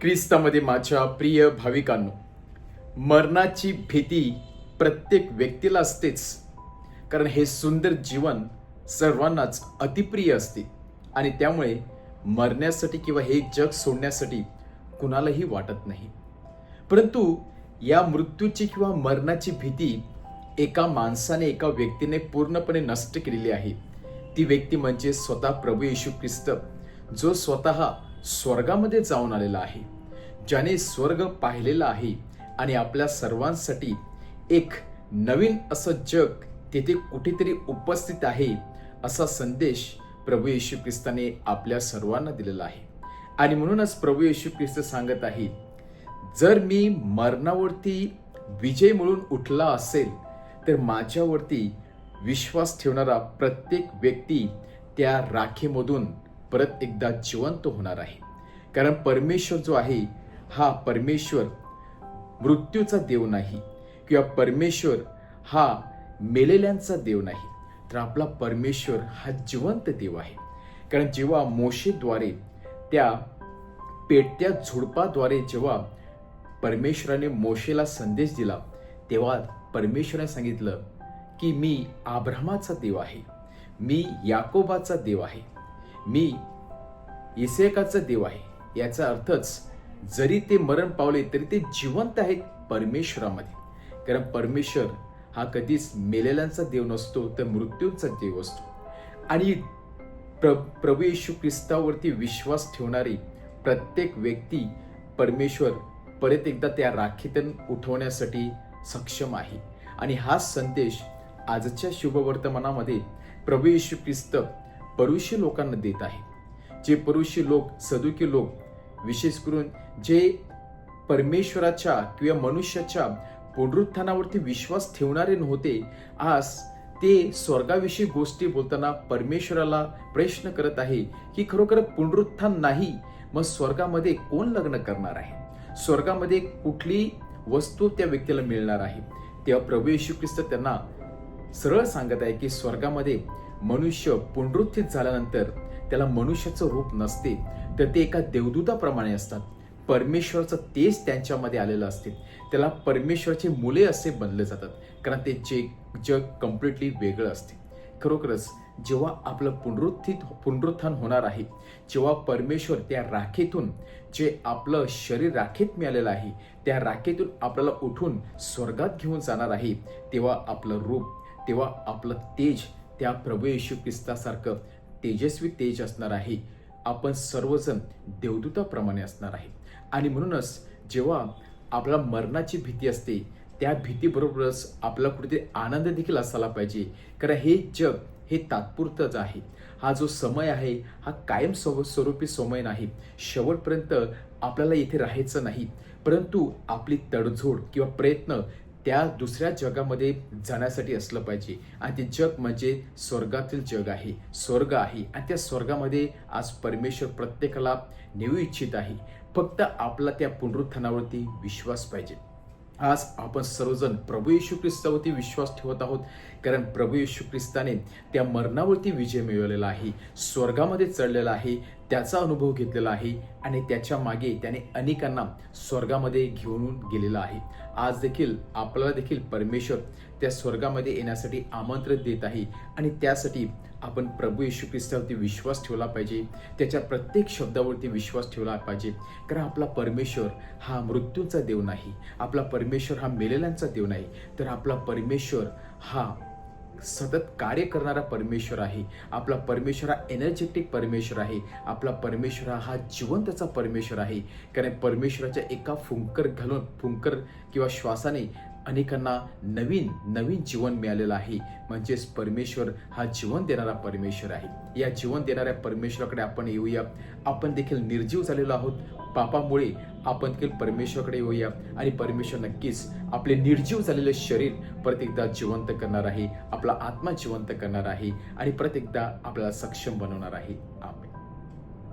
ख्रिस्तामध्ये माझ्या प्रिय भाविकांनो, मरणाची भीती प्रत्येक व्यक्तीला असतेच. कारण हे सुंदर जीवन सर्वांनाच अतिप्रिय असते आणि त्यामुळे मरण्यासाठी किंवा हे जग सोडण्यासाठी कुणालाही वाटत नाही. परंतु या मृत्यूची किंवा मरणाची भीती एका माणसाने, एका व्यक्तीने पूर्णपणे नष्ट केलेली आहे. ती व्यक्ती म्हणजे स्वतः प्रभू येशू ख्रिस्त, जो स्वतः स्वर्गामध्ये जाऊन आलेला आहे, ज्याने स्वर्ग पाहिलेला आहे आणि आपल्या सर्वांसाठी एक नवीन असं जग तेथे कुठेतरी उपस्थित आहे, असा संदेश प्रभू येशू ख्रिस्ताने आपल्या सर्वांना दिलेला आहे. आणि म्हणूनच प्रभू येशू ख्रिस्त सांगत आहे, जर मी मरणावरती विजय मिळून उठला असेल तर माझ्यावरती विश्वास ठेवणारा प्रत्येक व्यक्ती त्या राखेमधून परत एकदा जिवंत होणार आहे. कारण परमेश्वर जो आहे, हा परमेश्वर मृत्यूचा देव नाही किंवा परमेश्वर हा मेलेल्यांचा देव नाही, तर आपला परमेश्वर हा जिवंत देव आहे. कारण जेव्हा मोशेद्वारे त्या पेटत्या झुडपाद्वारे जेव्हा परमेश्वराने मोशेला संदेश दिला, तेव्हा परमेश्वराने सांगितलं की मी अब्राहमाचा देव आहे, मी याकोबाचा देव आहे, मी इसेकाचा देव आहे. याचा अर्थच जरी ते मरण पावले तरी ते जिवंत आहेत परमेश्वरामध्ये. कारण परमेश्वर हा कधीच मेलेल्यांचा देव नसतो, तर मृत्यूचा देव असतो. आणि प्रभू येशू ख्रिस्तावरती विश्वास ठेवणारी प्रत्येक व्यक्ती परमेश्वर परत एकदा त्या राखीतून उठवण्यासाठी सक्षम आहे. आणि हा संदेश आजच्या शुभवर्तमानामध्ये प्रभू येशू ख्रिस्त परुषी लोकांना देत आहे. जे परुषी लोक, सदुकी लोक, विशेष करून जे परमेश्वराच्या किंवा मनुष्याच्या पुनरुत्थानावरती विश्वास ठेवणारे नव्हते, आज ते स्वर्गाविषयी गोष्टी बोलताना परमेश्वराला प्रश्न करत आहे की खरोखर पुनरुत्थान नाही, मग स्वर्गामध्ये कोण लग्न करणार आहे, स्वर्गामध्ये कुठली वस्तू त्या व्यक्तीला मिळणार आहे. तेव्हा प्रभू येशू ख्रिस्त त्यांना सरळ सांगत आहे की स्वर्गामध्ये मनुष्य पुनरुत्थित झाल्यानंतर त्याला मनुष्याचं रूप नसते, तर ते एका देवदूताप्रमाणे असतात. परमेश्वराचं तेज त्यांच्यामध्ये आलेलं असते, त्याला परमेश्वराची मुले असे बनले जातात. कारण ते जग कम्प्लिटली वेगळं असते. खरोखरच जेव्हा आपलं पुनरुत्थान होणार आहे, जेव्हा परमेश्वर त्या राखेतून, जे आपलं शरीर राखेत मिळालेलं आहे, त्या राखेतून आपल्याला उठून स्वर्गात घेऊन जाणार आहे, तेव्हा आपलं रूप, तेव्हा आपलं तेज त्या प्रभू येशू ख्रिस्तासारखं तेजस्वी तेज असणार आहे. आपण सर्वजण देवदूताप्रमाणे असणार आहे. आणि म्हणूनच जेव्हा आपल्याला मरणाची भीती असते, त्या भीतीबरोबरच आपला कुठेतरी आनंद देखील असायला पाहिजे. कारण हे जग हे तात्पुरतंच आहे. हा जो समय आहे, हा कायम स्वरूपी समय नाही. शेवटपर्यंत आपल्याला इथे राहायचं नाही, परंतु आपली तडजोड किंवा प्रयत्न त्या दुसऱ्या जगामध्ये जाण्यासाठी असलं पाहिजे. आणि ते जग म्हणजे स्वर्गातील जग आहे, स्वर्ग आहे. आणि त्या स्वर्गामध्ये आज परमेश्वर प्रत्येकाला नेऊ इच्छित आहे. फक्त आपला त्या पुनरुत्थानावरती विश्वास पाहिजे. आज आपण सर्वजण प्रभू येशू ख्रिस्तावरती विश्वास ठेवत आहोत. कारण प्रभू येशू ख्रिस्ताने त्या मरणावरती विजय मिळवलेला आहे, स्वर्गामध्ये चढलेला आहे, त्याचा अनुभव घेतलेला आहे आणि त्याच्या मागे त्याने अनेकांना स्वर्गामध्ये घेऊन गेलेला आहे. आज देखील आपल्याला देखील परमेश्वर त्या स्वर्गामध्ये येण्यासाठी आमंत्रण देत आहे. आणि त्यासाठी आपण प्रभू येशू ख्रिस्तावरती विश्वास ठेवला पाहिजे, त्याच्या प्रत्येक शब्दावरती विश्वास ठेवला पाहिजे. कारण आपला परमेश्वर हा मृत्यूचा देव नाही, आपला परमेश्वर हा मेलेल्यांचा देव नाही, तर आपला परमेश्वर हा सतत कार्य करणारा परमेश्वर आहे. आपला परमेश्वर हा एनर्जेटिक परमेश्वर आहे. आपला परमेश्वर हा जिवंतचा परमेश्वर आहे. कारण परमेश्वराच्या एका फुंकर किंवा श्वासाने अनेकांना नवीन जीवन मिळालेलं आहे. म्हणजेच परमेश्वर हा जीवन देणारा परमेश्वर आहे. या जीवन देणाऱ्या परमेश्वराकडे आपण येऊया. आपण देखील निर्जीव झालेलो आहोत पापामुळे, आपण देखील परमेश्वराकडे येऊया आणि परमेश्वर नक्कीच आपले निर्जीव झालेले शरीर परत एकदा जिवंत करणार आहे, आपला आत्मा जिवंत करणार आहे आणि परत एकदा आपल्याला सक्षम बनवणार आहे.